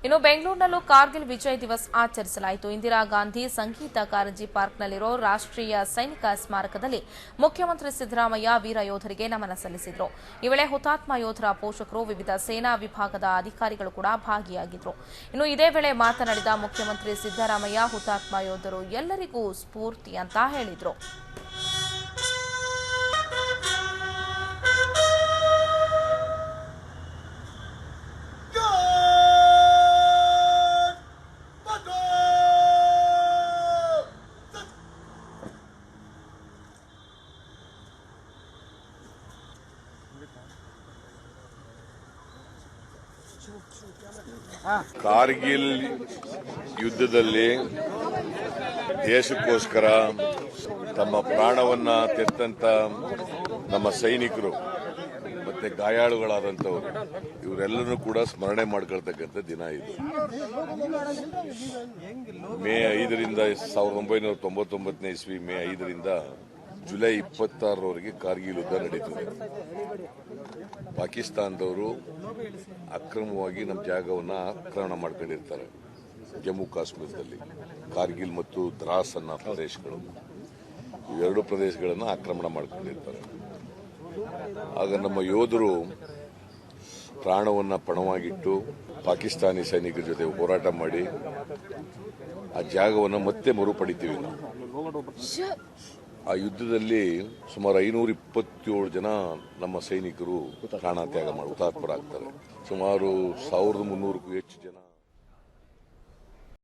ಇನ್ನು ಬೆಂಗಳೂರಿನಲ್ಲೂ ಕಾರ್ಗಿಲ್ ವಿಜಯ್ ದಿವಸ್ ಆಚರಿಸಲಾಯಿತು. ಇಂದಿರಾ ಗಾಂಧಿ ಸಂಗೀತ ಕಾರಂಜಿ ಪಾರ್ಕ್ನಲ್ಲಿರೋ ರಾಷ್ಟ್ರೀಯ ಸೈನಿಕ ಸ್ಮಾರಕದಲ್ಲಿ ಮುಖ್ಯಮಂತ್ರಿ ಸಿದ್ದರಾಮಯ್ಯ ವೀರ ಯೋಧರಿಗೆ ನಮನ ಸಲ್ಲಿಸಿದರು. ಈ ವೇಳೆ ಹುತಾತ್ಮ ಯೋಧರ ಪೋಷಕರು, ವಿವಿಧ ಸೇನಾ ವಿಭಾಗದ ಅಧಿಕಾರಿಗಳು ಕೂಡ ಭಾಗಿಯಾಗಿದ್ದರು. ಇನ್ನು ಇದೇ ವೇಳೆ ಮಾತನಾಡಿದ ಮುಖ್ಯಮಂತ್ರಿ ಸಿದ್ದರಾಮಯ್ಯ, ಹುತಾತ್ಮ ಯೋಧರು ಎಲ್ಲರಿಗೂ ಸ್ಫೂರ್ತಿ ಅಂತ ಹೇಳಿದರು. ಕಾರ್ಗಿಲ್ ಯುದ್ಧದಲ್ಲಿ ದೇಶಕ್ಕೋಸ್ಕರ ತಮ್ಮ ಪ್ರಾಣವನ್ನ ತೆತ್ತಂತ ನಮ್ಮ ಸೈನಿಕರು ಮತ್ತೆ ಗಾಯಾಳುಗಳಾದಂಥವರು ಇವರೆಲ್ಲರೂ ಕೂಡ ಸ್ಮರಣೆ ಮಾಡ್ಕೊಳ್ತಕ್ಕಂಥ ದಿನ ಇದು. ಮೇ 5ರಿಂದ 1999ನೇ ಇಸ್ವಿ ಮೇ 5ರಿಂದ ಜುಲೈ 26ರವರೆಗೆ ಕಾರ್ಗಿಲ್ ಯುದ್ಧ ನಡೀತದೆ. ಪಾಕಿಸ್ತಾನದವರು ಅಕ್ರಮವಾಗಿ ನಮ್ಮ ಜಾಗವನ್ನು ಆಕ್ರಮಣ ಮಾಡ್ಕೊಂಡಿರ್ತಾರೆ. ಜಮ್ಮು ಕಾಶ್ಮೀರದಲ್ಲಿ ಕಾರ್ಗಿಲ್ ಮತ್ತು ದ್ರಾಸ್ ಅನ್ನೋ ಪ್ರದೇಶಗಳು, ಇವೆರಡು ಪ್ರದೇಶಗಳನ್ನು ಆಕ್ರಮಣ ಮಾಡ್ಕೊಂಡಿರ್ತಾರೆ. ಆಗ ನಮ್ಮ ಯೋಧರು ಪ್ರಾಣವನ್ನು ಪಣವಾಗಿಟ್ಟು ಪಾಕಿಸ್ತಾನಿ ಸೈನಿಕರ ಜೊತೆ ಹೋರಾಟ ಮಾಡಿ ಆ ಜಾಗವನ್ನು ಮತ್ತೆ ಮರುಪಡಿತೀವಿ ನಾವು. ಆ ಯುದ್ಧದಲ್ಲಿ ಸುಮಾರು 527 ಜನ ನಮ್ಮ ಸೈನಿಕರು ಪ್ರಾಣತ್ಯಾಗ ಮಾಡಿ ಹುತಾತ್ಮರಾಗ್ತಾರೆ. ಸುಮಾರು 1300ಕ್ಕೂ ಹೆಚ್ಚು ಜನ